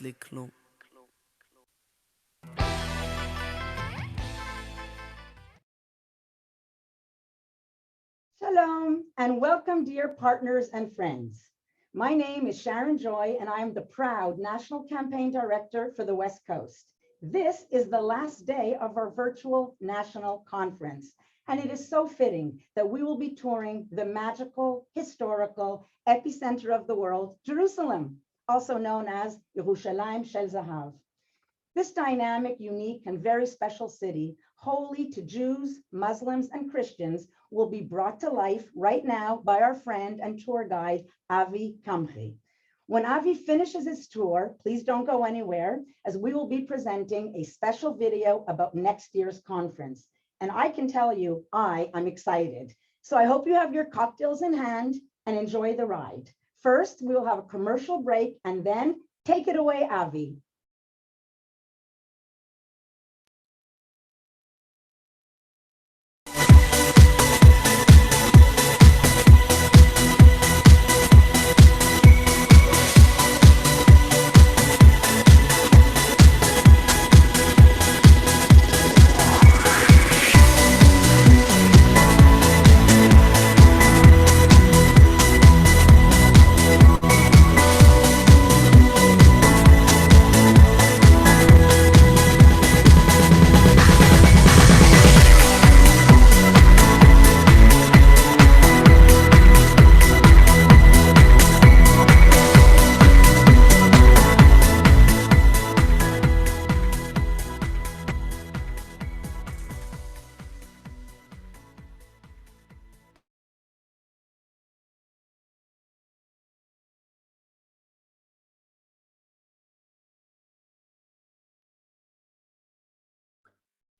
לי כלום. Shalom and welcome, dear partners and friends. My name is Sharon Joy and I am the proud National Campaign Director for the West Coast. This is the last day of our virtual national conference, and it is so fitting that we will be touring the magical, historical epicenter of the world, Jerusalem, also known as Yerushalayim Shel Zahav. This dynamic, unique, and very special city, holy to Jews, Muslims, and Christians, will be brought to life right now by our friend and tour guide, Avi Kamchi. When Avi finishes his tour, please don't go anywhere, as we will be presenting a special video about next year's conference. And I can tell you, I am excited. So I hope you have your cocktails in hand and enjoy the ride. First, we will have a commercial break, and then take it away, Avi.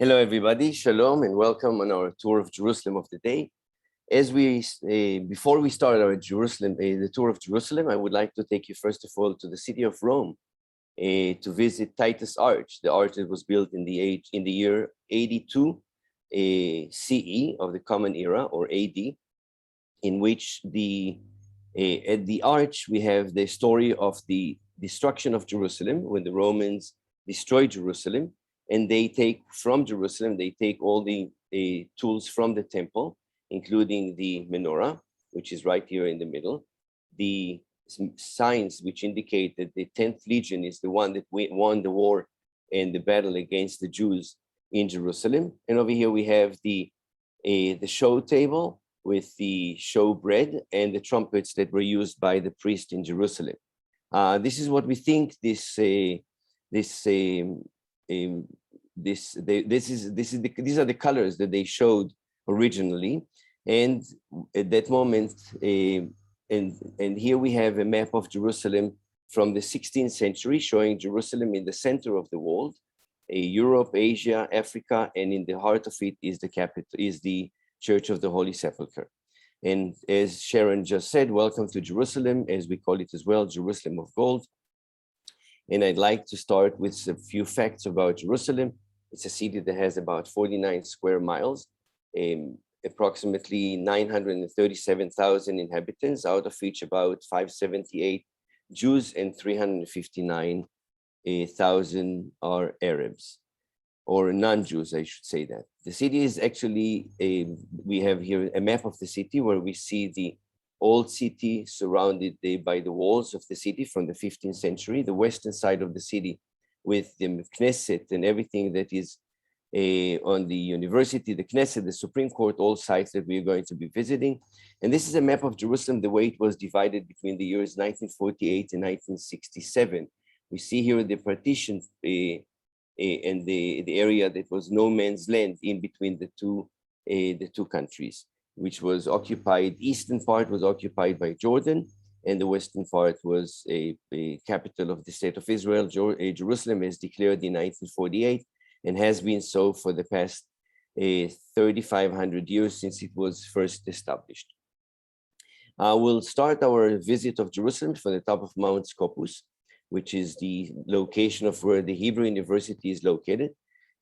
Hello, everybody. Shalom and welcome on our tour of Jerusalem of the day. As before we start our the tour of Jerusalem, I would like to take you first of all to the city of Rome to visit Titus Arch, the arch that was built in the year 82 CE of the Common Era, or AD, in which at the arch we have the story of the destruction of Jerusalem when the Romans destroyed Jerusalem. And they take from Jerusalem, they take all the tools from the temple, including the menorah, which is right here in the middle, the signs which indicate that the 10th Legion is the one that won the war and the battle against the Jews in Jerusalem. And over here we have the show table with the show bread and the trumpets that were used by the priest in Jerusalem. This is what we think these are the colors that they showed originally, and at that moment, and here we have a map of Jerusalem from the 16th century, showing Jerusalem in the center of the world, Europe, Asia, Africa, and in the heart of it is the capital, is the Church of the Holy Sepulchre. And as Sharon just said, welcome to Jerusalem, as we call it as well, Jerusalem of Gold. And I'd like to start with a few facts about Jerusalem. It's a city that has about 49 square miles, approximately 937,000 inhabitants, out of which about 578 Jews and 359,000 are Arabs, or non-Jews, I should say that. The city is actually, we have here a map of the city where we see the old city surrounded by the walls of the city from the 15th century, the western side of the city with the Knesset and everything that is on the university, the Knesset, the Supreme Court, all sites that we're going to be visiting. And this is a map of Jerusalem, the way it was divided between the years 1948 and 1967. We see here the partition and the area that was no man's land in between the two countries, which was occupied. Eastern part was occupied by Jordan, and the western part was a capital of the state of Israel. Jerusalem is declared in 1948 and has been so for the past 3,500 years since it was first established. We'll start our visit of Jerusalem from the top of Mount Scopus, which is the location of where the Hebrew University is located.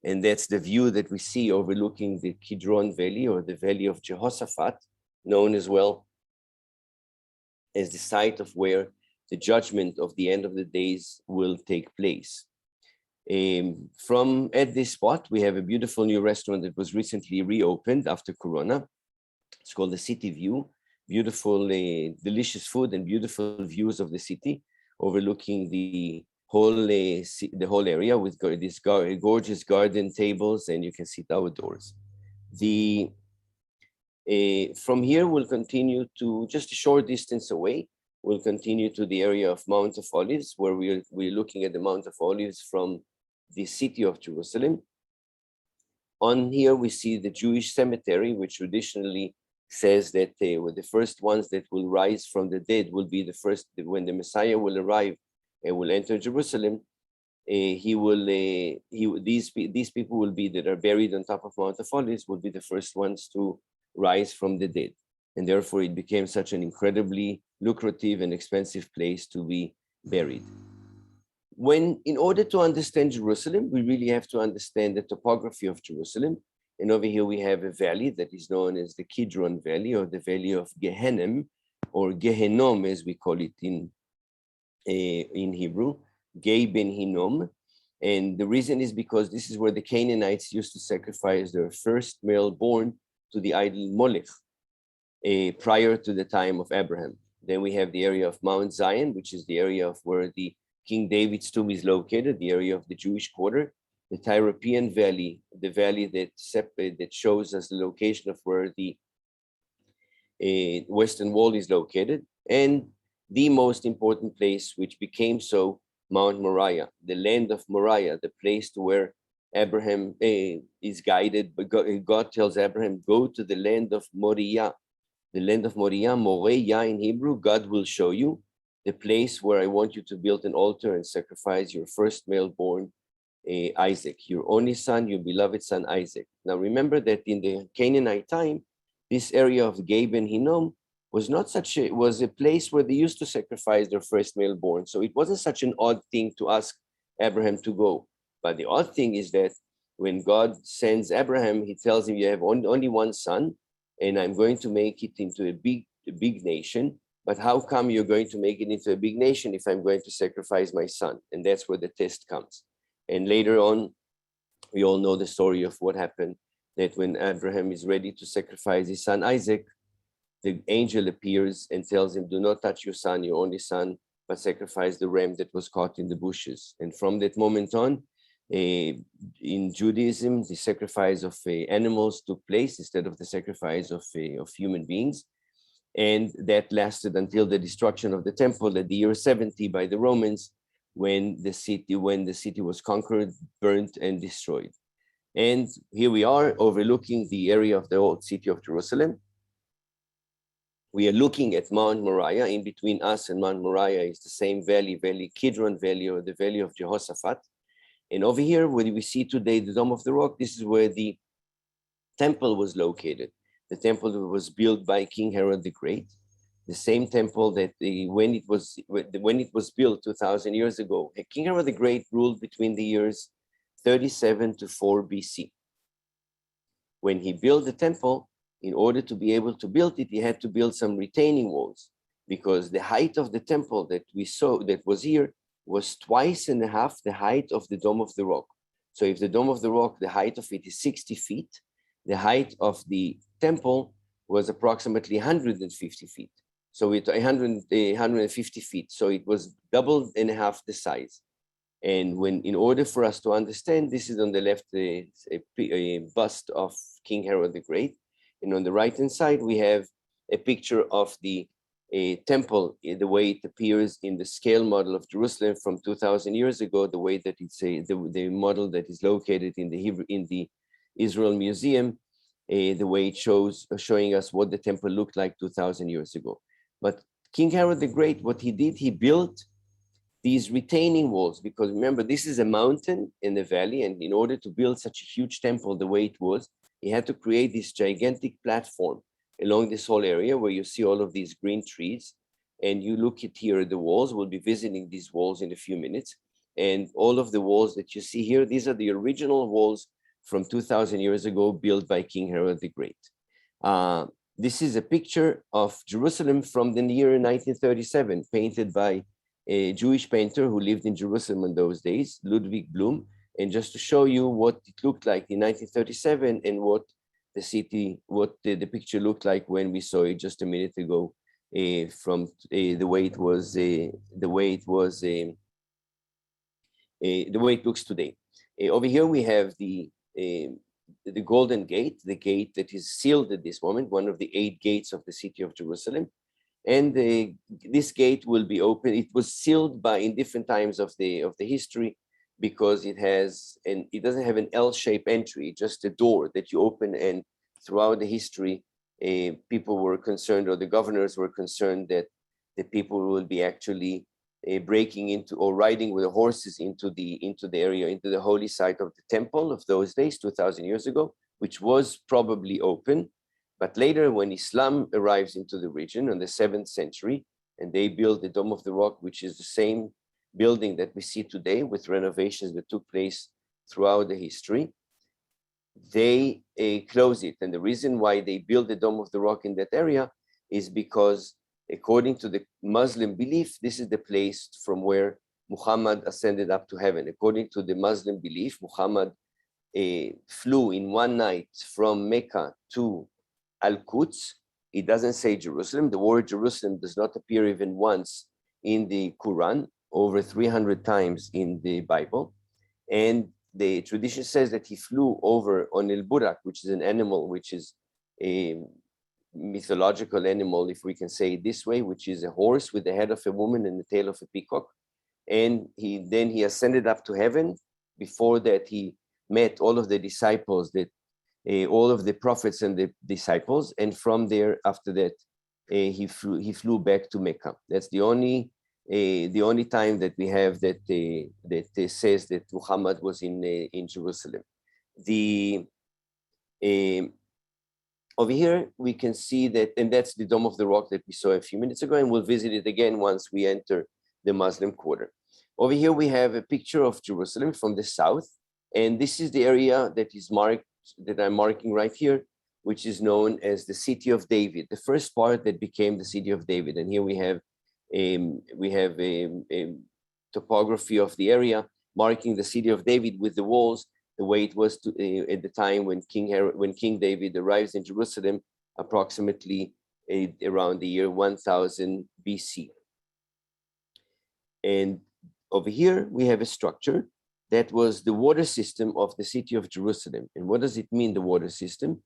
And that's the view that we see overlooking the Kidron Valley, or the Valley of Jehoshaphat, known as well as the site of where the judgment of the end of the days will take place. From at this spot, we have a beautiful new restaurant that was recently reopened after Corona. It's called the City View. Beautiful, delicious food and beautiful views of the city, overlooking the whole area with these gorgeous garden tables, and you can sit outdoors. From here, we'll continue to just a short distance away. We'll continue to the area of Mount of Olives, where we're looking at the Mount of Olives from the city of Jerusalem. On here, we see the Jewish cemetery, which traditionally says that they were the first ones that will rise from the dead, will be the first, when the Messiah will arrive and will enter Jerusalem. These people will be that are buried on top of Mount of Olives will be the first ones to rise from the dead. And therefore it became such an incredibly lucrative and expensive place to be buried. In order to understand Jerusalem, we really have to understand the topography of Jerusalem. And over here we have a valley that is known as the Kidron Valley, or the Valley of Gehennem, or Gehenom as we call it in Hebrew, Gei Ben Hinnom. And the reason is because this is where the Canaanites used to sacrifice their first male born to the idol Molech prior to the time of Abraham. Then we have the area of Mount Zion, which is the area of where the King David's tomb is located, the area of the Jewish quarter. The Tyropean Valley, the valley that shows us the location of where the Western Wall is located, and the most important place, which became so, Mount Moriah, the land of Moriah, the place to where Abraham is guided. But God tells Abraham, go to the land of Moriah. The land of Moriah, Moriah in Hebrew, God will show you the place where I want you to build an altar and sacrifice your first male born, Isaac, your only son, your beloved son Isaac. Now remember that in the Canaanite time, this area of Gei Ben Hinnom was a place where they used to sacrifice their first male born. So it wasn't such an odd thing to ask Abraham to go. But the odd thing is that when God sends Abraham, he tells him, you have only one son, and I'm going to make it into a big nation. But how come you're going to make it into a big nation if I'm going to sacrifice my son? And that's where the test comes. And later on, we all know the story of what happened, that when Abraham is ready to sacrifice his son Isaac, the angel appears and tells him, do not touch your son, your only son, but sacrifice the ram that was caught in the bushes. And from that moment on, in Judaism, the sacrifice of animals took place instead of the sacrifice of human beings. And that lasted until the destruction of the temple at the year 70 by the Romans, when the city was conquered, burnt, and destroyed. And here we are overlooking the area of the old city of Jerusalem. We are looking at Mount Moriah. In between us and Mount Moriah is the same valley, Kidron Valley, or the Valley of Jehoshaphat. And over here, where we see today the Dome of the Rock, this is where the temple was located. The temple was built by King Herod the Great. The same temple that when it was built 2,000 years ago, King Herod the Great ruled between the years 37 to 4 BC. When he built the temple, in order to be able to build it, he had to build some retaining walls, because the height of the temple that we saw, that was here, was 2.5 times the height of the Dome of the Rock. So if the Dome of the Rock, the height of it is 60 feet, the height of the temple was approximately 150 feet. So it 150 feet. So it was double and a half the size. And in order for us to understand, this is on the left, a bust of King Herod the Great. And on the right-hand side, we have a picture of the temple, the way it appears in the scale model of Jerusalem from 2,000 years ago, the way that it's the model that is located in the Israel Museum, the way it showing us what the temple looked like 2,000 years ago. But King Herod the Great, what he did, he built these retaining walls, because remember, this is a mountain in the valley, and in order to build such a huge temple the way it was, he had to create this gigantic platform along this whole area where you see all of these green trees. And you look at here at the walls. We'll be visiting these walls in a few minutes. And all of the walls that you see here, these are the original walls from 2,000 years ago, built by King Herod the Great. This is a picture of Jerusalem from the year 1937, painted by a Jewish painter who lived in Jerusalem in those days, Ludwig Blum. And just to show you what it looked like in 1937 and what the city, what the picture looked like when we saw it just a minute ago, from the way it was, the way it looks today. Over here we have the Golden Gate, the gate that is sealed at this moment, one of the 8 gates of the city of Jerusalem. And this gate will be open. It was sealed in different times of the history, because it doesn't have an L-shaped entry, just a door that you open. And throughout the history, people were concerned, or the governors were concerned, that the people will be actually breaking into or riding with the horses into the area, into the holy site of the temple of those days, 2,000 years ago, which was probably open. But later, when Islam arrives into the region in the 7th century, and they built the Dome of the Rock, which is the same building that we see today with renovations that took place throughout the history, they close it. And the reason why they built the Dome of the Rock in that area is because, according to the Muslim belief, this is the place from where Muhammad ascended up to heaven. According to the Muslim belief, Muhammad flew in one night from Mecca to Al-Quds. It doesn't say Jerusalem. The word Jerusalem does not appear even once in the Quran, over 300 times in the Bible. And the tradition says that he flew over on El Burak, which is an animal, which is a mythological animal, if we can say it this way, which is a horse with the head of a woman and the tail of a peacock. And he ascended up to heaven. Before that, he met all of the disciples, all of the prophets and the disciples. And from there, after that, he flew back to Mecca. That's the only time that we have that says that Muhammad was in Jerusalem. Over here, we can see that, and that's the Dome of the Rock that we saw a few minutes ago, and we'll visit it again once we enter the Muslim quarter. Over here, we have a picture of Jerusalem from the south, and this is the area that is marked, that I'm marking right here, which is known as the City of David, the first part that became the City of David. And here we have a topography of the area marking the City of David with the walls, the way it was at the time when King David arrives in Jerusalem, approximately around the year 1000 BC. And over here, we have a structure that was the water system of the city of Jerusalem. And what does it mean, the water system?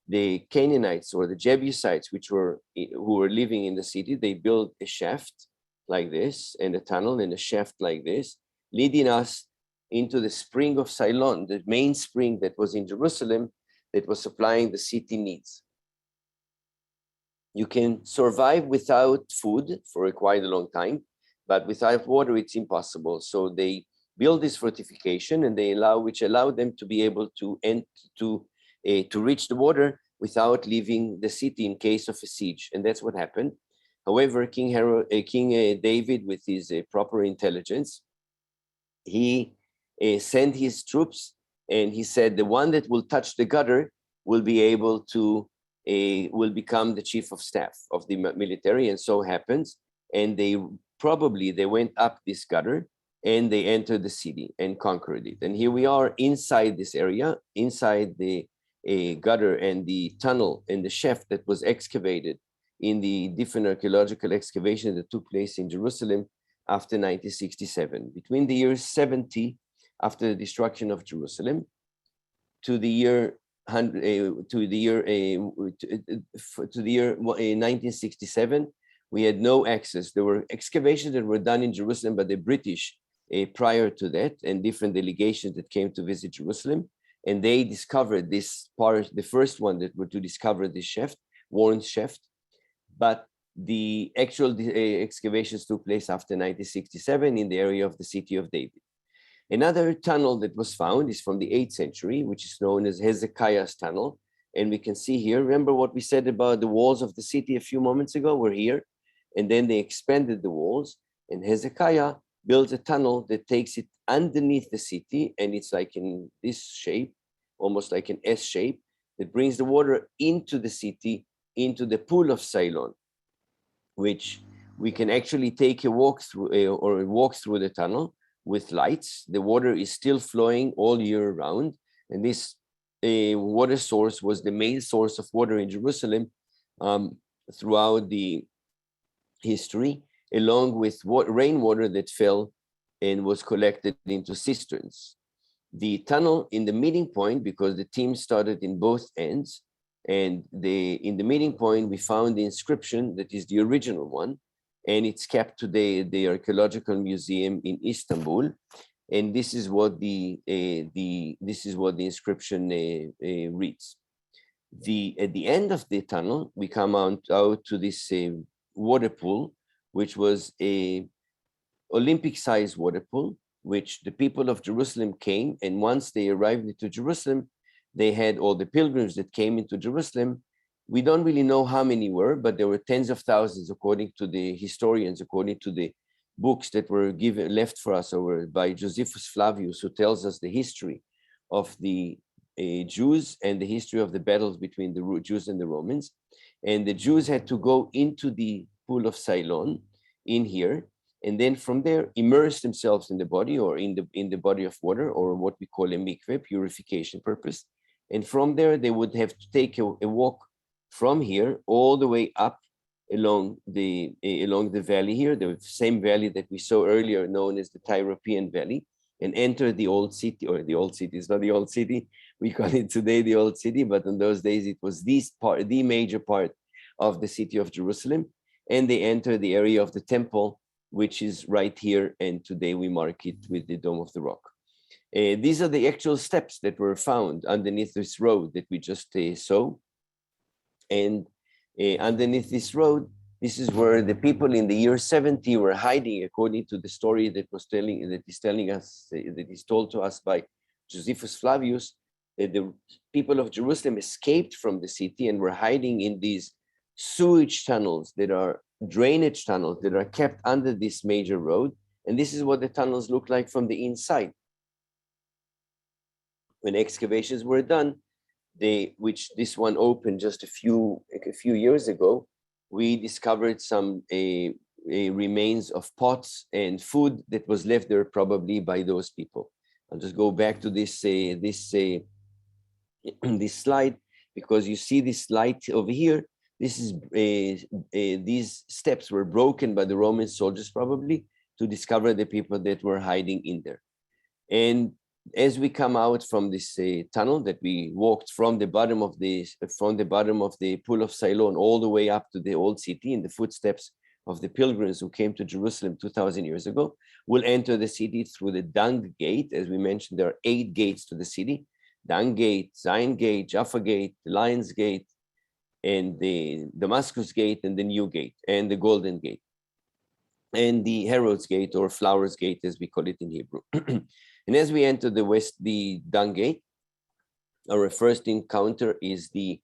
The Canaanites or the Jebusites, who were living in the city, they built a shaft like this, and a tunnel and a shaft like this, leading us into the spring of Ceylon, the main spring that was in Jerusalem, that was supplying the city needs. You can survive without food for quite a long time, but without water, it's impossible. So they build this fortification, and which allowed them to be able to reach the water without leaving the city in case of a siege. And that's what happened. However, King David, with his proper intelligence, he sent his troops, and he said, the one that will touch the gutter will be able to, will become the chief of staff of the military. And so happens. And they went up this gutter, and they entered the city and conquered it. And here we are inside this area, inside the gutter and the tunnel and the shaft that was excavated in the different archaeological excavations that took place in Jerusalem after 1967. Between the year 70, after the destruction of Jerusalem, to the year 1967, we had no access. There were excavations that were done in Jerusalem by the British prior to that, and different delegations that came to visit Jerusalem. And they discovered this part, the first one that were to discover this shaft, Warren's shaft. But the actual excavations took place after 1967 in the area of the City of David. Another tunnel that was found is from the 8th century, which is known as Hezekiah's tunnel. And we can see here, remember what we said about the walls of the city a few moments ago? We're here. And then they expanded the walls, and Hezekiah built a tunnel that takes it underneath the city, and it's like in this shape, almost like an S shape, that brings the water into the city, into the pool of Ceylon, which we can actually take a walk through the tunnel with lights. The water is still flowing all year round, and this water source was the main source of water in Jerusalem throughout the history, along with rainwater that fell and was collected into cisterns. The tunnel in the meeting point, because the team started in both ends, and in the meeting point, we found the inscription that is the original one, and it's kept today at the Archaeological Museum in Istanbul. And this is what the inscription reads. At the end of the tunnel, we come out to this water pool, which was a Olympic-sized water pool, which the people of Jerusalem came, and once they arrived into Jerusalem, they had all the pilgrims that came into Jerusalem. We don't really know how many were, but there were tens of thousands, according to the historians, according to the books that were left for us by Josephus Flavius, who tells us the history of the Jews and the history of the battles between the Jews and the Romans. And the Jews had to go into the pool of Siloam in here, and then from there immerse themselves in the body, or in the body of water, or what we call a mikveh, purification purpose. And from there they would have to take a walk from here all the way up along the valley here, the same valley that we saw earlier, known as the Tyropean Valley, and enter the old city, or the old city. It's not the old city, we call it today the old city, but in those days it was the major part of the city of Jerusalem. And they enter the area of the temple, which is right here, and today we mark it with the Dome of the Rock. These are the actual steps that were found underneath this road that we just saw. And underneath this road, this is where the people in the year 70 were hiding, according to the story that is told to us by Josephus Flavius. The people of Jerusalem escaped from the city and were hiding in these sewage tunnels that are drainage tunnels that are kept under this major road. And this is what the tunnels look like from the inside. When excavations were done, which this one opened just a few years ago, we discovered some remains of pots and food that was left there probably by those people. I'll just go back to this this slide, because you see this light over here. This is these steps were broken by the Roman soldiers probably to discover the people that were hiding in there. And as we come out from this tunnel that we walked from the bottom of the pool of Siloam all the way up to the old city in the footsteps of the pilgrims who came to Jerusalem 2,000 years ago, we'll enter the city through the Dung Gate. As we mentioned, there are 8 gates to the city: Dung Gate, Zion Gate, Jaffa Gate, the Lions Gate, and the Damascus Gate, and the New Gate, and the Golden Gate, and the Herod's Gate, or Flowers Gate, as we call it in Hebrew. And as we enter the Dung Gate, our first encounter is the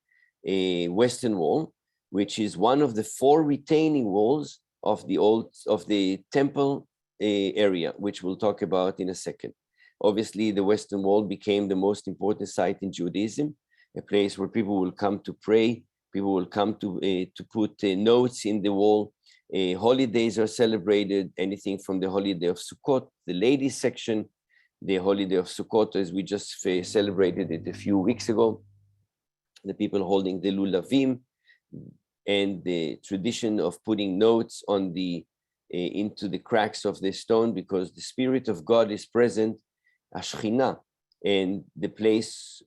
Western Wall, which is one of the 4 retaining walls of the temple area, which we'll talk about in a second. Obviously, the Western Wall became the most important site in Judaism, a place where people will come to pray, people will come to put notes in the wall. Holidays are celebrated, anything from the holiday of Sukkot, the ladies section, the holiday of Sukkot, as we just celebrated it a few weeks ago, the people holding the lulavim, and the tradition of putting notes on into the cracks of the stone, because the Spirit of God is present, Ashchina, and the place.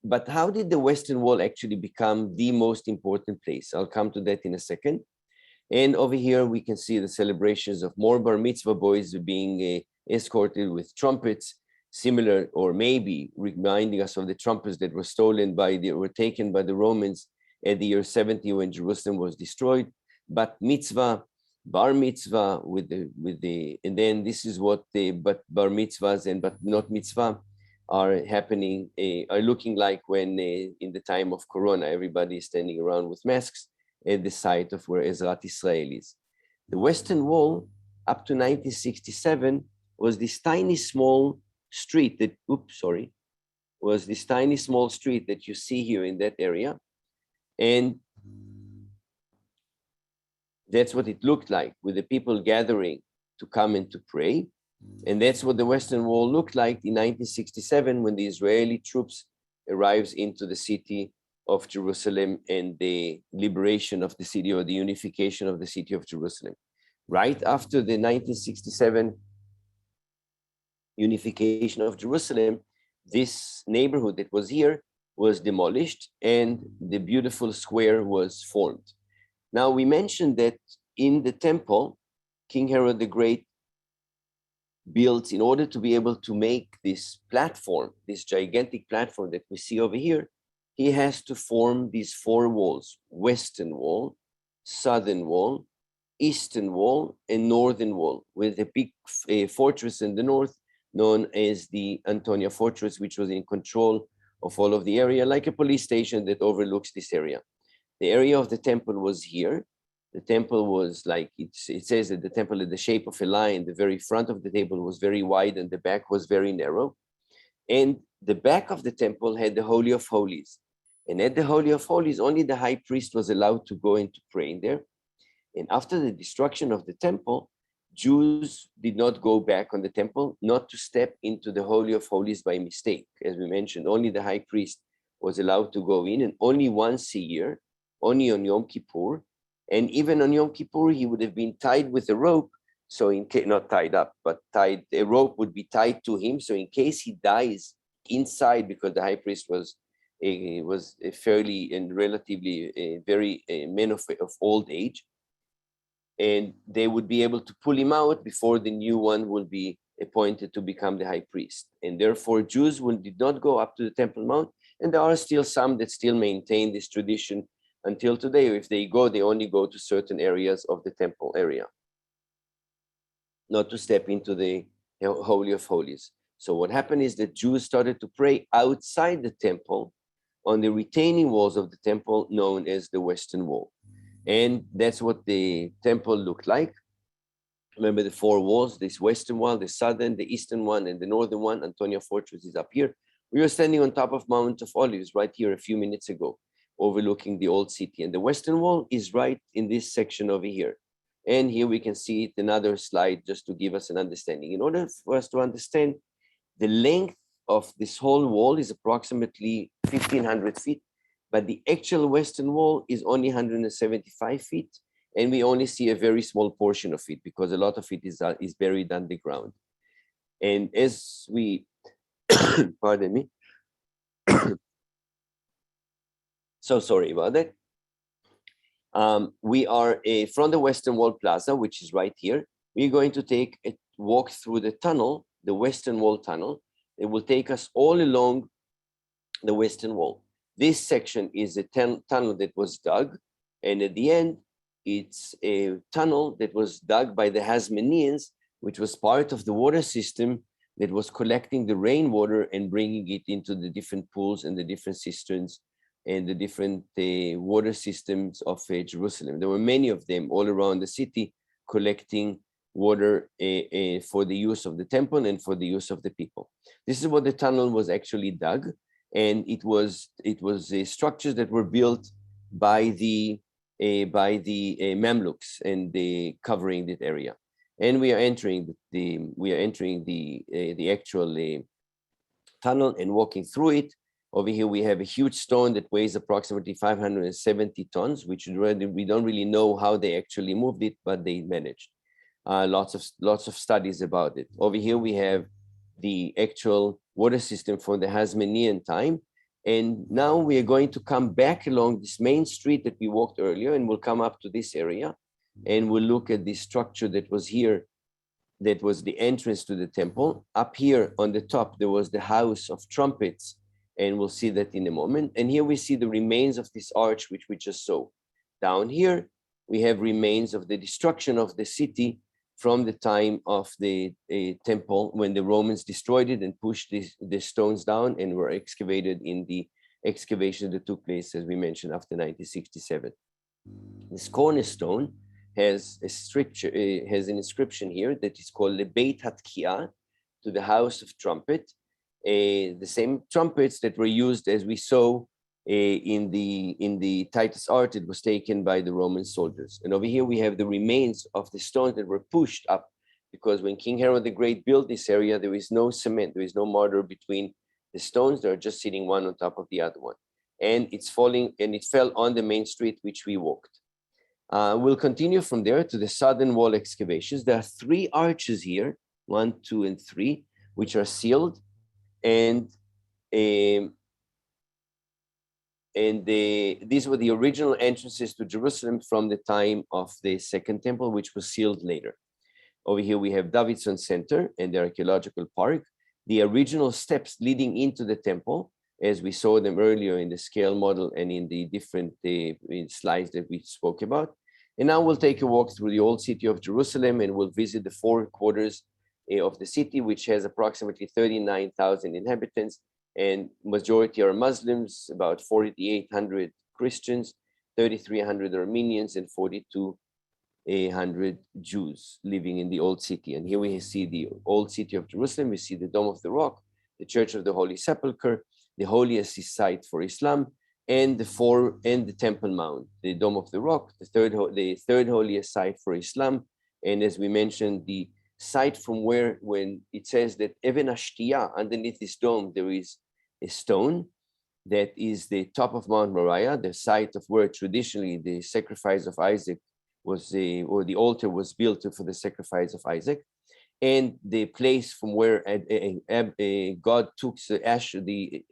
But how did the Western Wall actually become the most important place? I'll come to that in a second. And over here, we can see the celebrations of more bar mitzvah boys being escorted with trumpets, similar, or maybe reminding us of the trumpets that were taken by the Romans at the year 70 when Jerusalem was destroyed. But mitzvah, bar mitzvah, and then this is what but bar mitzvahs and but not mitzvah are happening, are looking like when in the time of Corona, everybody is standing around with masks at the site of where Ezrat Israel is. The Western Wall, up to 1967, was this tiny small street that, was this tiny small street that you see here in that area. And That's what it looked like, with the people gathering to come and to pray. And that's what the Western Wall looked like in 1967 when the Israeli troops arrives into the city of Jerusalem and the liberation of the city, or the unification of the city of Jerusalem. Right after the 1967 unification of Jerusalem, this neighborhood that was here was demolished and the beautiful square was formed. Now, we mentioned that in the temple, King Herod the Great built, in order to be able to make this platform, this gigantic platform that we see over here, he has to form these four walls: Western Wall, Southern Wall, Eastern Wall, and Northern Wall, with a big fortress in the north known as the Antonia Fortress, which was in control of all of the area, like a police station that overlooks this area. The area of the temple was here. The temple was like, it says that the temple had the shape of a lion. The very front of the table was very wide and the back was very narrow. And the back of the temple had the Holy of Holies. And at the Holy of Holies, only the high priest was allowed to go and to pray in there. And after the destruction of the temple, Jews did not go back on the temple, not to step into the Holy of Holies by mistake. As we mentioned, only the high priest was allowed to go in, and only once a year, only on Yom Kippur. And even on Yom Kippur, he would have been tied with a rope. So in case, not tied up, but tied, a rope would be tied to him. So in case he dies inside, because the high priest was a fairly and relatively very man of old age, and they would be able to pull him out before the new one will be appointed to become the high priest. And therefore, Jews did not go up to the Temple Mount, and there are still some that still maintain this tradition until today. If they go, they only go to certain areas of the temple area, not to step into the Holy of Holies. So what happened is that Jews started to pray outside the temple on the retaining walls of the temple known as the Western Wall. And that's what the temple looked like. Remember the four walls: this Western Wall, the Southern, the Eastern one, and the Northern one. Antonia Fortress is up here. We were standing on top of Mount of Olives right here a few minutes ago, overlooking the old city. And the Western Wall is right in this section over here. And here we can see it, another slide, just to give us an understanding. In order for us to understand, the length of this whole wall is approximately 1,500 feet, but the actual Western Wall is only 175 feet, and we only see a very small portion of it because a lot of it is buried underground. And as we, pardon me, so sorry about that. We are from the Western Wall Plaza, which is right here. We're going to take a walk through the tunnel, the Western Wall tunnel. It will take us all along the Western Wall. This section is a tunnel that was dug, and at the end, it's a tunnel that was dug by the Hasmoneans, which was part of the water system that was collecting the rainwater and bringing it into the different pools and the different cisterns and the different water systems of Jerusalem. There were many of them all around the city collecting water for the use of the temple and for the use of the people. This is what the tunnel was actually dug, and it was structures that were built by the Mamluks and covering that area. And we are entering the actual tunnel and walking through it. Over here, we have a huge stone that weighs approximately 570 tons, which we don't really know how they actually moved it, but they managed. Lots of studies about it. Over here, we have the actual water system from the Hasmonean time. And now we are going to come back along this main street that we walked earlier, and we'll come up to this area, and we'll look at the structure that was here, that was the entrance to the temple. Up here on the top, there was the House of Trumpets, and we'll see that in a moment. And here we see the remains of this arch, which we just saw. Down here, we have remains of the destruction of the city from the time of the temple, when the Romans destroyed it and pushed the stones down and were excavated in the excavation that took place, as we mentioned, after 1967. This cornerstone has an inscription here that is called the Beit HaTkiah, to the House of Trumpet. The same trumpets that were used, as we saw, in the Titus art, it was taken by the Roman soldiers. And over here we have the remains of the stones that were pushed up, because when King Herod the Great built this area, there is no cement, there is no mortar between the stones. They're just sitting one on top of the other one. And it's falling, and it fell on the main street which we walked. We'll continue from there to the southern wall excavations. There are 3 arches here, 1, 2, and 3, which are sealed. And these were the original entrances to Jerusalem from the time of the Second Temple, which was sealed later. Over here we have Davidson Center and the archaeological park, the original steps leading into the temple, as we saw them earlier in the scale model and in the different slides that we spoke about. And now we'll take a walk through the old city of Jerusalem, and we'll visit the 4 quarters of the city, which has approximately 39,000 inhabitants, and majority are Muslims, about 4,800 Christians, 3,300 Armenians, and 4,200 Jews living in the old city. And here we see the old city of Jerusalem. We see the Dome of the Rock, the Church of the Holy Sepulchre, the holiest site for Islam, and the Temple Mount, the Dome of the Rock, the third holiest site for Islam. And as we mentioned, the site from where, when it says that Even Ashtiyah, underneath this dome, there is a stone that is the top of Mount Moriah, the site of where traditionally the sacrifice of Isaac was, or the altar was built for the sacrifice of Isaac, and the place from where God took the ash, the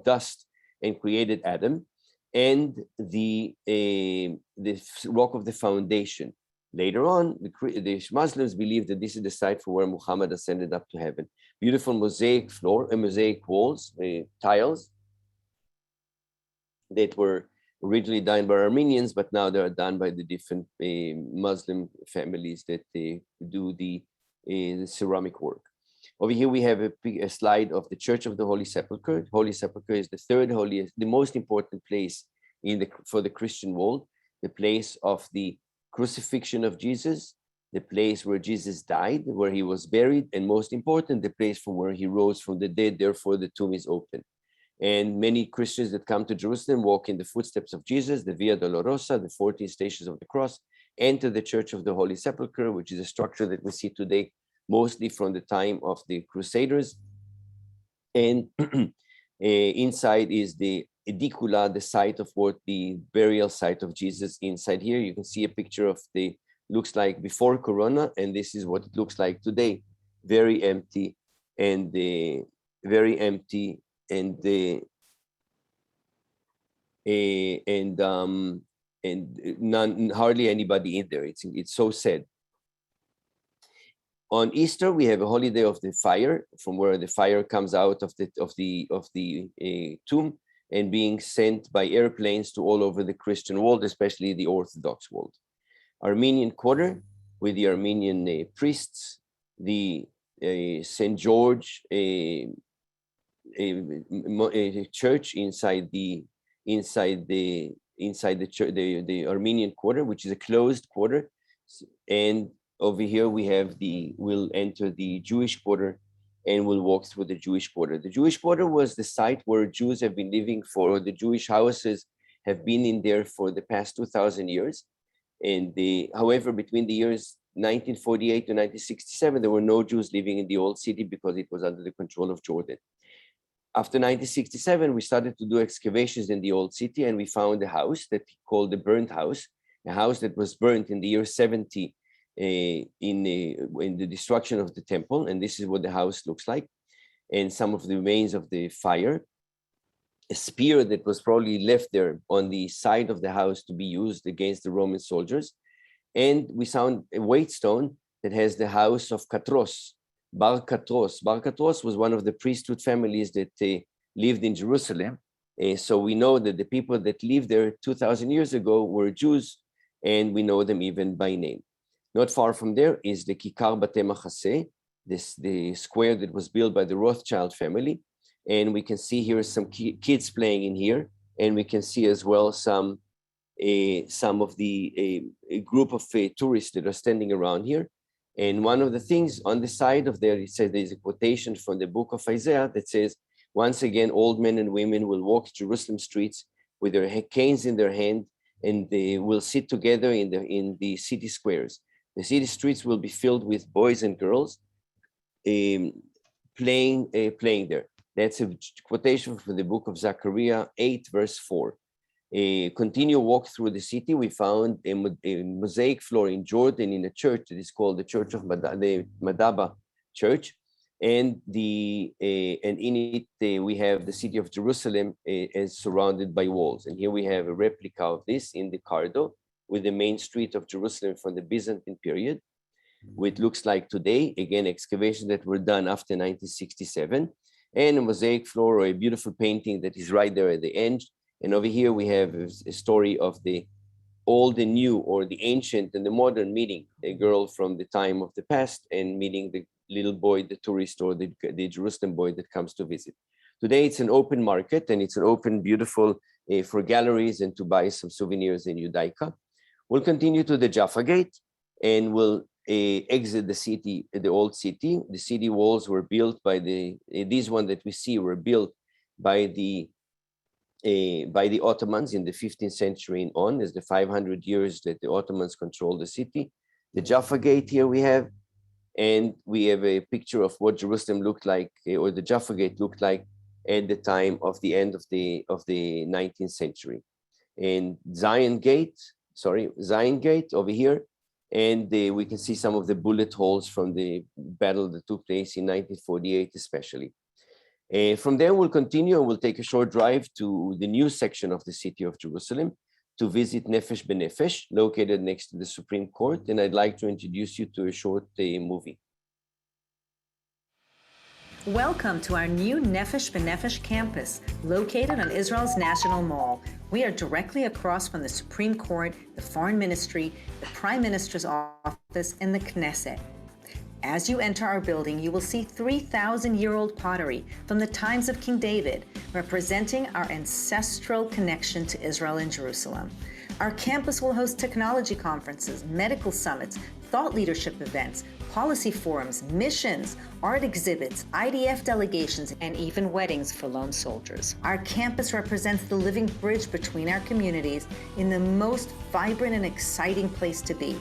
dust, and created Adam, and the rock of the foundation. Later on, the Muslims believe that this is the site for where Muhammad ascended up to heaven. Beautiful mosaic floor and mosaic walls, tiles that were originally done by Armenians, but now they are done by the different Muslim families that do the ceramic work. Over here we have a slide of the Church of the Holy Sepulchre. Holy Sepulchre is the third holiest, the most important place for the Christian world, the place of the crucifixion of Jesus, the place where Jesus died, where he was buried, and most important, the place from where he rose from the dead. Therefore, the tomb is open. And many Christians that come to Jerusalem walk in the footsteps of Jesus, the Via Dolorosa, the 14 stations of the cross, enter the Church of the Holy Sepulchre, which is a structure that we see today, mostly from the time of the Crusaders. And inside is the edicula, the site of what the burial site of Jesus. Inside here, you can see a picture of looks like before Corona, and this is what it looks like today. Very empty, and very empty, and hardly anybody in there. It's so sad. On Easter, we have a holiday of the fire, from where the fire comes out of the tomb and being sent by airplanes to all over the Christian world, especially the Orthodox world. Armenian quarter with the Armenian priests, the St. George church inside the Armenian quarter, which is a closed quarter, and over here we'll enter the Jewish quarter, and we'll walk through the Jewish quarter. The Jewish quarter was the site where Jews have been living or the Jewish houses have been in there for the past 2,000 years. And however, between the years 1948 to 1967, there were no Jews living in the old city because it was under the control of Jordan. After 1967, we started to do excavations in the old city, and we found a house that we called the burnt house, a house that was burnt in the year 70 in the destruction of the temple. And this is what the house looks like, and some of the remains of the fire. A spear that was probably left there on the side of the house to be used against the Roman soldiers. And we found a weight stone that has the house of Katros, Bar Katros. Bar Katros was one of the priesthood families that lived in Jerusalem. So we know that the people that lived there 2,000 years ago were Jews, and we know them even by name. Not far from there is the Kikar Bate Machase, the square that was built by the Rothschild family. And we can see here some kids playing in here, and we can see as well some of the a group of tourists that are standing around here. And one of the things on the side of there, it says there's a quotation from the book of Isaiah that says, Once again, old men and women will walk Jerusalem streets with their canes in their hand, and they will sit together in the city squares. The city streets will be filled with boys and girls playing there. That's a quotation from the book of Zechariah 8, verse 4. Continue walk through the city. We found a mosaic floor in Jordan in a church that is called the Church of the Madaba Church, and in it we have the city of Jerusalem as surrounded by walls. And here we have a replica of this in the Cardo with the main street of Jerusalem from the Byzantine period, what looks like today. Again, excavations that were done after 1967, and a mosaic floor or a beautiful painting that is right there at the end. And over here we have a story of the old and new, or the ancient and the modern, meeting a girl from the time of the past and meeting the little boy, the tourist, or the Jerusalem boy that comes to visit. Today it's an open market, and it's an open, beautiful for galleries and to buy some souvenirs in Judaica. We'll continue to the Jaffa Gate, and we'll exit the city, the old city. The city walls were built by these ones that we see were built by the Ottomans in the 15th century and on, as the 500 years that the Ottomans controlled the city. The Jaffa Gate here we have, and we have a picture of what Jerusalem looked like, or the Jaffa Gate looked like at the time of the end of the 19th century. And Zion Gate over here, and we can see some of the bullet holes from the battle that took place in 1948 especially. From there, we'll continue and we'll take a short drive to the new section of the city of Jerusalem to visit Nefesh B'Nefesh, located next to the Supreme Court. And I'd like to introduce you to a short movie. Welcome to our new Nefesh B'Nefesh campus, located on Israel's National Mall. We are directly across from the Supreme Court, the Foreign Ministry, the Prime Minister's office, and the Knesset. As you enter our building, you will see 3,000-year-old pottery from the times of King David, representing our ancestral connection to Israel and Jerusalem. Our campus will host technology conferences, medical summits, thought leadership events, policy forums, missions, art exhibits, IDF delegations, and even weddings for lone soldiers. Our campus represents the living bridge between our communities in the most vibrant and exciting place to be.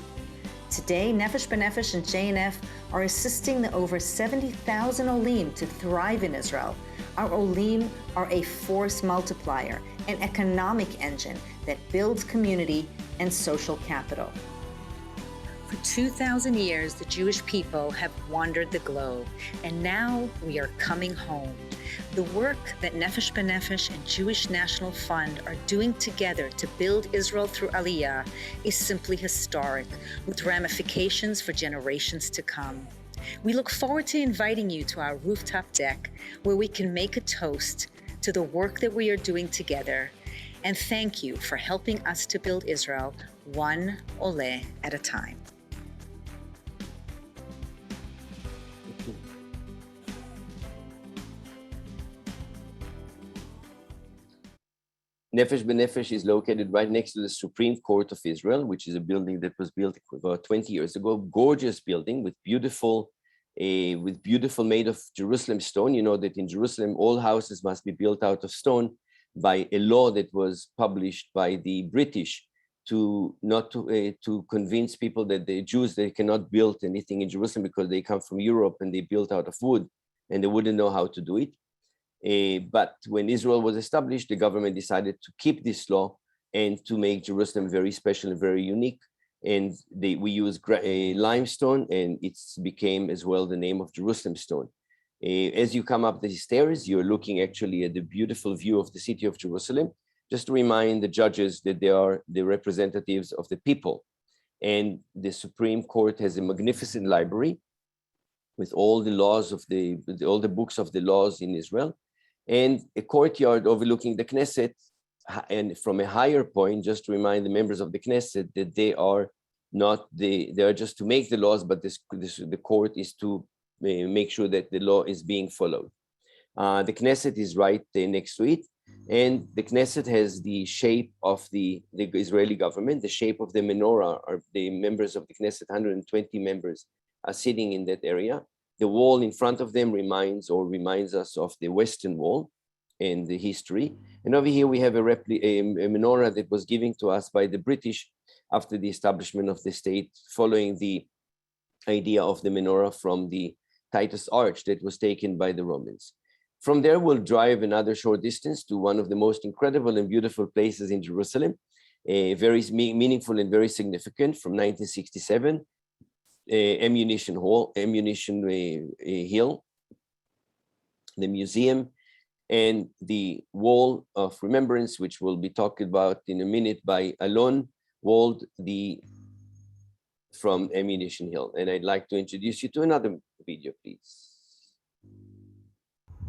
Today, Nefesh B'Nefesh and JNF are assisting the over 70,000 Olim to thrive in Israel. Our Olim are a force multiplier, an economic engine that builds community and social capital. For 2,000 years, the Jewish people have wandered the globe, and now we are coming home. The work that Nefesh B'Nefesh and Jewish National Fund are doing together to build Israel through Aliyah is simply historic, with ramifications for generations to come. We look forward to inviting you to our rooftop deck, where we can make a toast to the work that we are doing together, and thank you for helping us to build Israel one ole at a time. Nefesh B'Nefesh is located right next to the Supreme Court of Israel, which is a building that was built about 20 years ago. Gorgeous building with beautiful made of Jerusalem stone. You know that in Jerusalem, all houses must be built out of stone by a law that was published by the British to convince people that the Jews, they cannot build anything in Jerusalem because they come from Europe and they built out of wood and they wouldn't know how to do it. But when Israel was established, the government decided to keep this law and to make Jerusalem very special and very unique. And we use limestone, and it became as well the name of Jerusalem stone. As you come up the stairs, you're looking actually at the beautiful view of the city of Jerusalem. Just to remind the judges that they are the representatives of the people. And the Supreme Court has a magnificent library with all the laws of all the books of the laws in Israel, and a courtyard overlooking the Knesset. And from a higher point, just to remind the members of the Knesset that they are just to make the laws, but the court is to make sure that the law is being followed. The Knesset is right next to it, and the Knesset has the shape of the Israeli government, the shape of the menorah. Are the members of the Knesset, 120 members, are sitting in that area. The wall in front of them reminds us of the Western Wall and the history. And over here we have a menorah that was given to us by the British after the establishment of the state, following the idea of the menorah from the Titus Arch that was taken by the Romans. From there, we'll drive another short distance to one of the most incredible and beautiful places in Jerusalem, very meaningful and very significant, from 1967, Ammunition Hill, the museum, and the Wall of Remembrance, which we'll be talking about in a minute by Alon, walled from Ammunition Hill. And I'd like to introduce you to another video, please.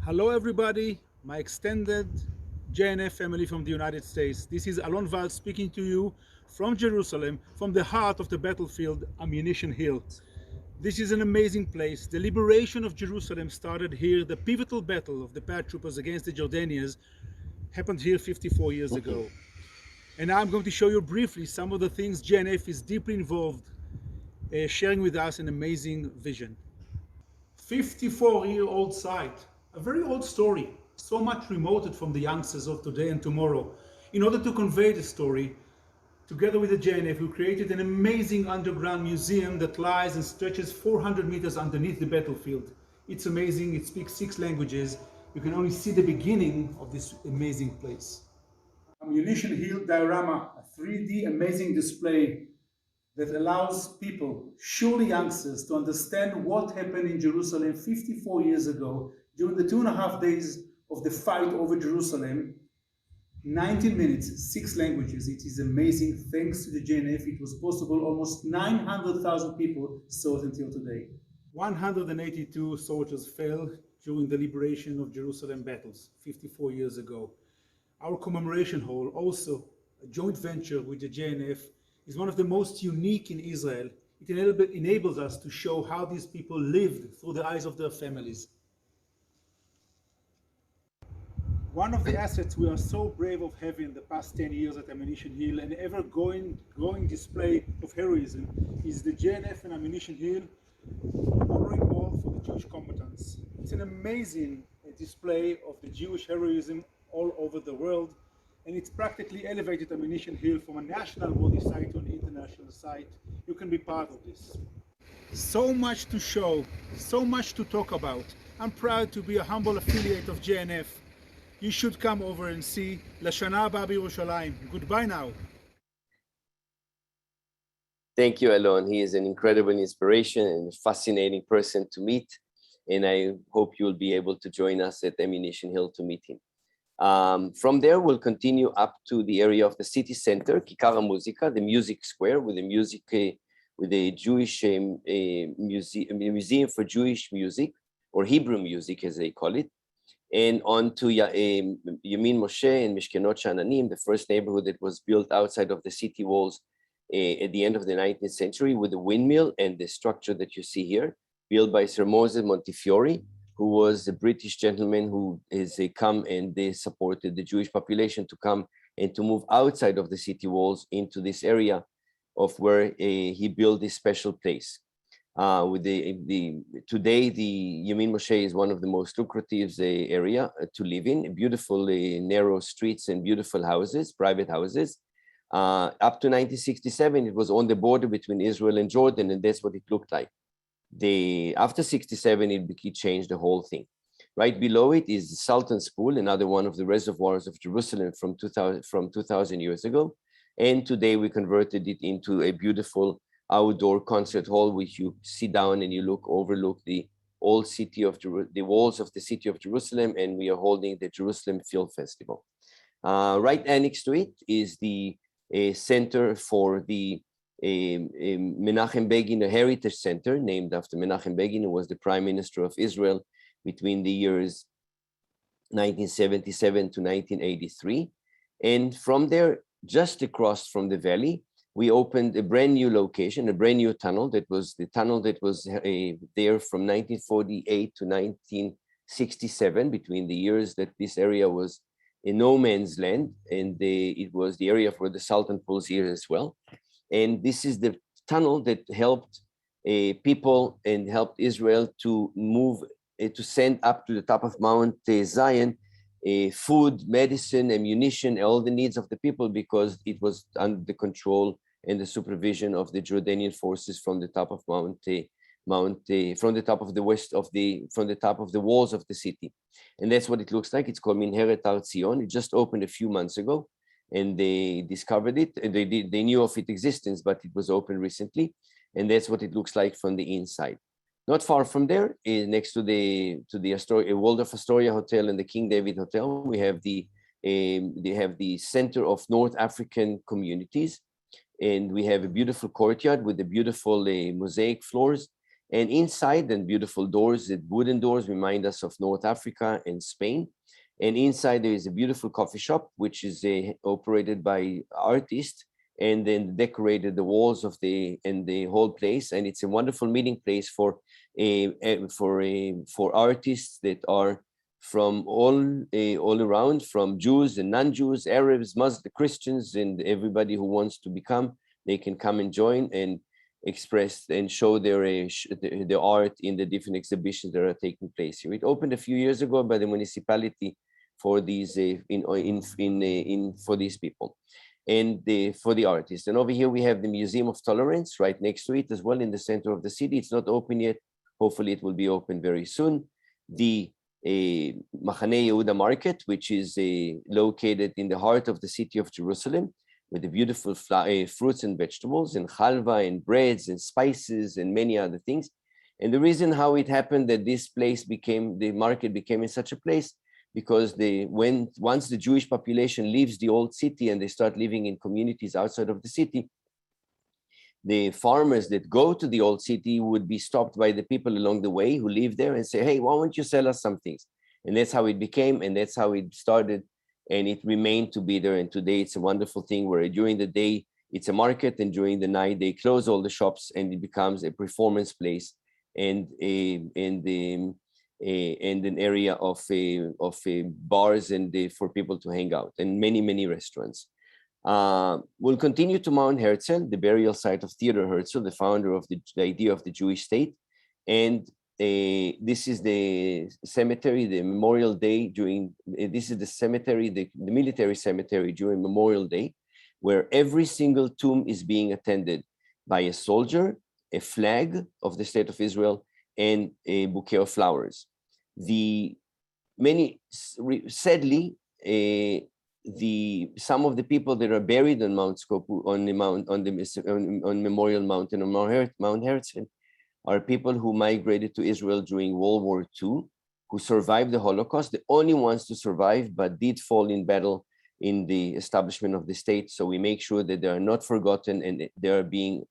Hello, everybody. My extended JNF family from the United States. This is Alon Val speaking to you from Jerusalem, from the heart of the battlefield, Ammunition Hill. This is an amazing place. The liberation of Jerusalem started here. The pivotal battle of the paratroopers against the Jordanians happened here 54 years ago. And now I'm going to show you briefly some of the things JNF is deeply involved, sharing with us an amazing vision. 54-year-old site, a very old story, so much remoted from the youngsters of today and tomorrow. In order to convey the story, together with the JNF, we created an amazing underground museum that lies and stretches 400 meters underneath the battlefield. It's amazing, it speaks 6 languages. You can only see the beginning of this amazing place. Ammunition Hill Diorama, a 3D amazing display that allows people, surely youngsters, to understand what happened in Jerusalem 54 years ago during the 2.5 days of the fight over Jerusalem. 19 minutes, 6 languages. It is amazing. Thanks to the JNF, it was possible. Almost 900,000 people saw it until today. 182 soldiers fell during the liberation of Jerusalem battles 54 years ago. Our commemoration hall, also a joint venture with the JNF, is one of the most unique in Israel. It enables us to show how these people lived through the eyes of their families. One of the assets we are so brave of having the past 10 years at Ammunition Hill, an ever-growing display of heroism, is the JNF and Ammunition Hill honoring wall for the Jewish combatants. It's an amazing display of the Jewish heroism all over the world, and it's practically elevated Ammunition Hill from a national body site to an international site. You can be part of this. So much to show, so much to talk about. I'm proud to be a humble affiliate of JNF. You should come over and see. Lashana Haba B'Yerushalayim. Goodbye now. Thank you, Alon. He is an incredible inspiration and fascinating person to meet. And I hope you'll be able to join us at Ammunition Hill to meet him. From there, we'll continue up to the area of the city center, Kikar HaMuzika, the music square, with a Jewish museum for Jewish music, or Hebrew music, as they call it, and on to Yamin Moshe and Mishkenot Sha'ananim, the first neighborhood that was built outside of the city walls at the end of the 19th century, with the windmill and the structure that you see here, built by Sir Moses Montefiore, who was a British gentleman who has come and they supported the Jewish population to come and to move outside of the city walls into this area of where he built this special place. Today, the Yamin Moshe is one of the most lucrative area to live in, beautiful narrow streets and beautiful houses, private houses. Up to 1967, it was on the border between Israel and Jordan, and that's what it looked like. After 67, it changed the whole thing. Right below it is the Sultan's Pool, another one of the reservoirs of Jerusalem from 2,000 years ago. And today we converted it into a beautiful outdoor concert hall, which you sit down and you overlook the old city of the walls of the city of Jerusalem, and we are holding the Jerusalem Film Festival. Right next to it is the center for the Menachem Begin, a heritage center named after Menachem Begin, who was the prime minister of Israel between the years 1977 to 1983. And from there, just across from the valley, we opened a brand new location, a brand new tunnel that was the tunnel that was there from 1948 to 1967, between the years that this area was in no man's land, and it was the area for the Sultan pools here as well. And this is the tunnel that helped people and helped Israel to move, to send up to the top of Mount Zion food, medicine, ammunition, all the needs of the people, because it was under the control and the supervision of the Jordanian forces from the top of from the top of the west of from the top of the walls of the city. And that's what it looks like. It's called Minheret Har Zion. It just opened a few months ago, and they discovered it. They knew of its existence, but it was opened recently, and that's what it looks like from the inside. Not far from there, next to the Waldorf Astoria Hotel and the King David Hotel, we have they have the Center of North African Communities, and we have a beautiful courtyard with the beautiful mosaic floors, and inside, and beautiful doors, wooden doors, remind us of North Africa and Spain. And inside there is a beautiful coffee shop, which is operated by artists, and then decorated the walls of the whole place. And it's a wonderful meeting place for artists that are from all around, from Jews and non-Jews, Arabs, Muslims, Christians, and everybody who wants to become. They can come and join and express and show their art in the different exhibitions that are taking place here. It opened a few years ago by the municipality for these for these people and for the artists. And over here we have the Museum of Tolerance right next to it as well, in the center of the city. It's not open yet. Hopefully it will be open very soon. The Mahanaya Market, which is located in the heart of the city of Jerusalem, with the beautiful fruits and vegetables and halva and breads and spices and many other things. And the reason how it happened that this place the market became in such a place, because once the Jewish population leaves the old city and they start living in communities outside of the city, the farmers that go to the old city would be stopped by the people along the way who live there and say, hey, why won't you sell us some things? And that's how it became, and that's how it started. And it remained to be there. And today it's a wonderful thing where during the day it's a market, and during the night they close all the shops, and it becomes a performance place and an area of bars and for people to hang out, and many restaurants. We'll continue to Mount Herzl, the burial site of Theodor Herzl, the founder of the idea of the Jewish state. And this is the cemetery, the Memorial Day this is the cemetery, the military cemetery during Memorial Day, where every single tomb is being attended by a soldier, a flag of the state of Israel, and a bouquet of flowers. Sadly, some of the people that are buried on on Memorial Mountain, on Mount Herzl, are people who migrated to Israel during World War II, who survived the Holocaust, the only ones to survive, but did fall in battle in the establishment of the state. So we make sure that they are not forgotten, and they are being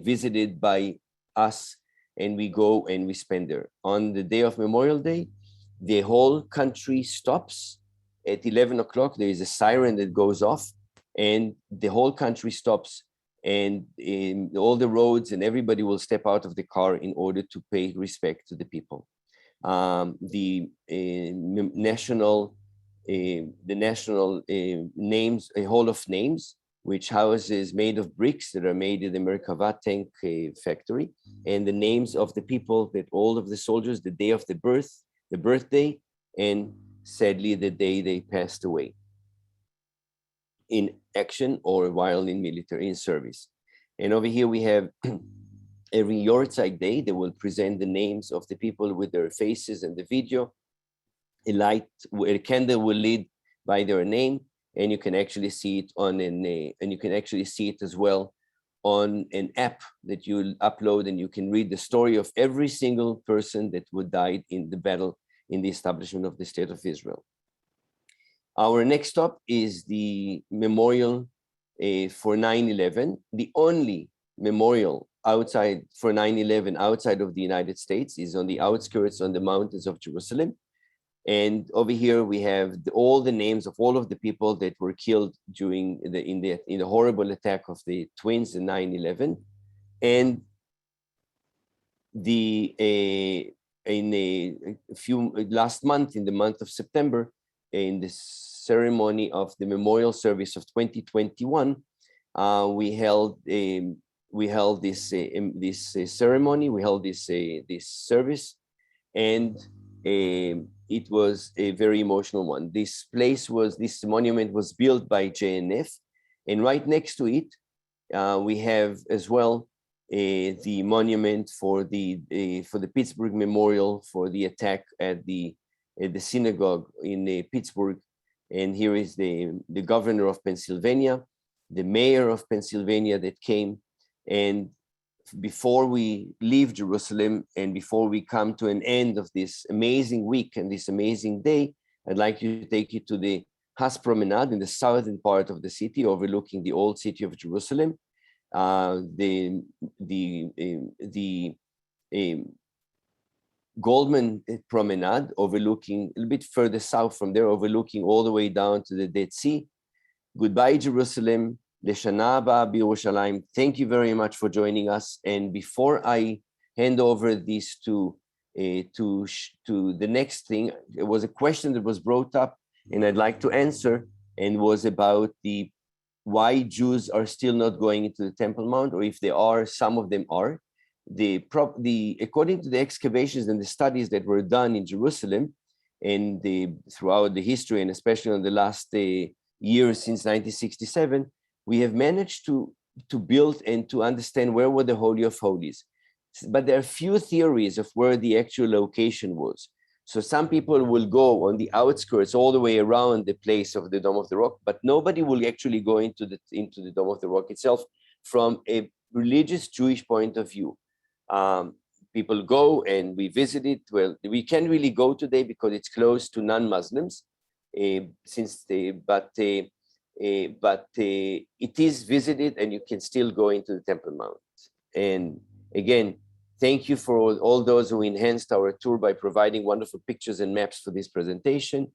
visited by us, and we go and we spend there. On the day of Memorial Day, the whole country stops. At 11 o'clock, there is a siren that goes off, and the whole country stops, and in all the roads, and everybody will step out of the car in order to pay respect to the people. The national names, a hall of names, which houses made of bricks that are made in the Merkava tank factory, and the names of the people that all of the soldiers, the day of the birthday, and sadly the day they passed away in action or while in military service. And over here we have every Yortzeit day, they will present the names of the people with their faces and the video. A candle will lead by their name, and you can actually see it as well on an app that you'll upload, and you can read the story of every single person that would died in the battle in the establishment of the state of Israel. Our next stop is the memorial for 9/11. The only memorial for 9/11 outside of the United States is on the outskirts, on the mountains of Jerusalem. And over here we have all the names of all of the people that were killed during in the horrible attack of the twins in 9/11. And last month, in the month of September, in the ceremony of the memorial service of 2021, we we held this ceremony, we held this service, and it was a very emotional one. This monument was built by JNF, and right next to it, we have as well the monument for the Pittsburgh Memorial for the attack at the synagogue in Pittsburgh. And here is the governor of Pennsylvania, the mayor of Pennsylvania that came. And before we leave Jerusalem and before we come to an end of this amazing week and this amazing day, I'd like to take you to the Has Promenade in the southern part of the city, overlooking the old city of Jerusalem. The Goldman Promenade, overlooking a little bit further south from there, overlooking all the way down to the Dead Sea. Goodbye, Jerusalem. Leshana haba b'Yerushalayim. Thank you very much for joining us. And before I hand over this to the next thing, there was a question that was brought up, and I'd like to answer, and was about why Jews are still not going into the Temple Mount, or if they are, some of them are. According to the excavations and the studies that were done in Jerusalem and throughout the history, and especially in the last years since 1967, we have managed to build and to understand where were the Holy of Holies. But there are few theories of where the actual location was. So some people will go on the outskirts all the way around the place of the Dome of the Rock, but nobody will actually go into the Dome of the Rock itself from a religious Jewish point of view. People go and we visit it. Well, we can't really go today because it's closed to non-Muslims, but it is visited, and you can still go into the Temple Mount. And again, thank you for all those who enhanced our tour by providing wonderful pictures and maps for this presentation.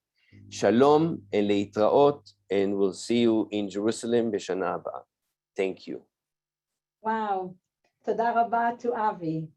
Shalom and leitraot, and we'll see you in Jerusalem b'shana haba. Thank you. Wow. Toda rabba to Avi.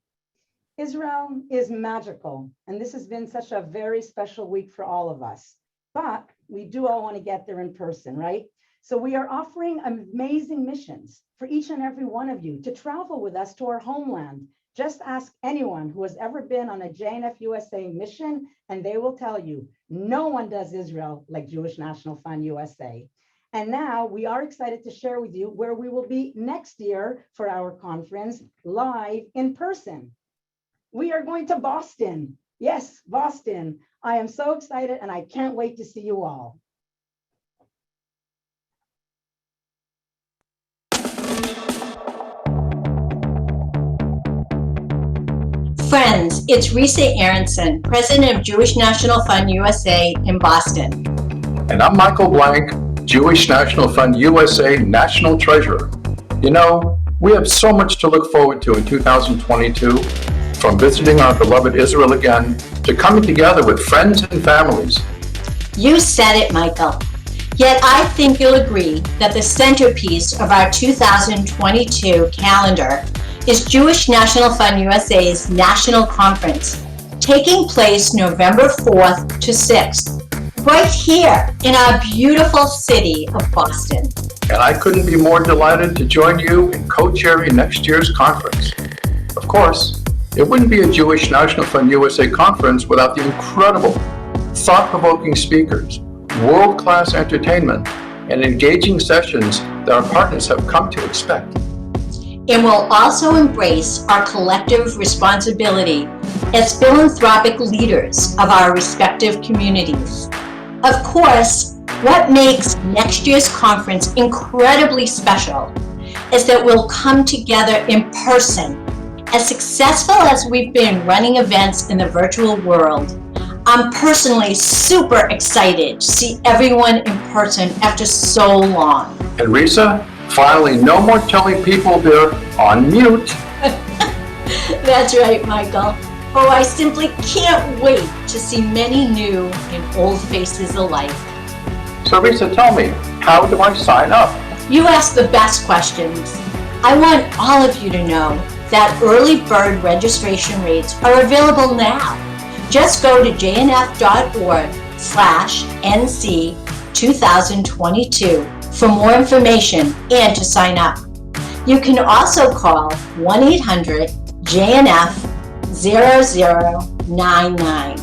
Israel is magical, and this has been such a very special week for all of us. But we do all want to get there in person, right? So we are offering amazing missions for each and every one of you to travel with us to our homeland. Just ask anyone who has ever been on a JNF USA mission, and they will tell you, no one does Israel like Jewish National Fund USA. And now we are excited to share with you where we will be next year for our conference live in person. We are going to Boston. Yes, Boston. I am so excited, and I can't wait to see you all. Friends, it's Risa Aronson, President of Jewish National Fund USA in Boston. And I'm Michael Blank, Jewish National Fund USA National Treasurer. You know, we have so much to look forward to in 2022, from visiting our beloved Israel again, to coming together with friends and families. You said it, Michael. Yet I think you'll agree that the centerpiece of our 2022 calendar is Jewish National Fund USA's National Conference, taking place November 4th to 6th, right here in our beautiful city of Boston. And I couldn't be more delighted to join you in co-chairing next year's conference. Of course, it wouldn't be a Jewish National Fund USA conference without the incredible, thought-provoking speakers, world-class entertainment, and engaging sessions that our partners have come to expect. And will also embrace our collective responsibility as philanthropic leaders of our respective communities. Of course, what makes next year's conference incredibly special is that we'll come together in person. As successful as we've been running events in the virtual world, I'm personally super excited to see everyone in person after so long. And Risa, finally, no more telling people they're on mute. That's right, Michael. Oh, I simply can't wait to see many new and old faces alike. So Risa, tell me, how do I sign up? You ask the best questions. I want all of you to know that early bird registration rates are available now. Just go to jnf.org/NC2022 for more information and to sign up. You can also call 1-800-JNF-0099.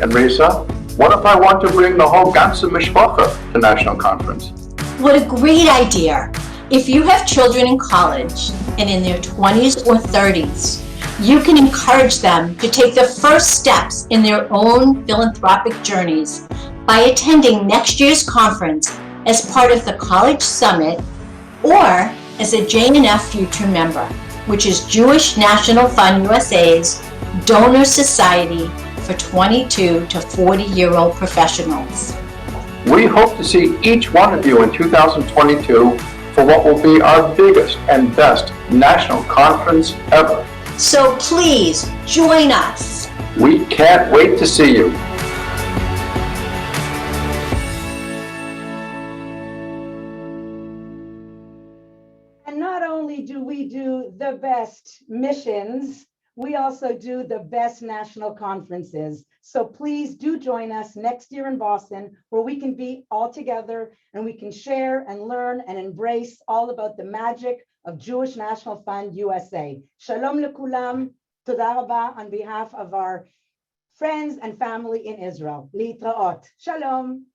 And Risa, what if I want to bring the whole ganze Mishpacha to National Conference? What a great idea! If you have children in college and in their 20s or 30s, you can encourage them to take the first steps in their own philanthropic journeys by attending next year's conference as part of the College Summit or as a JNF Future member, which is Jewish National Fund USA's donor society for 22 to 40-year-old professionals. We hope to see each one of you in 2022 for what will be our biggest and best national conference ever. So please join us. We can't wait to see you. And not only do we do the best missions, we also do the best national conferences. So please do join us next year in Boston, where we can be all together and we can share and learn and embrace all about the magic of Jewish National Fund USA. Shalom lekulam, toda rabba on behalf of our friends and family in Israel. Litraot. Shalom.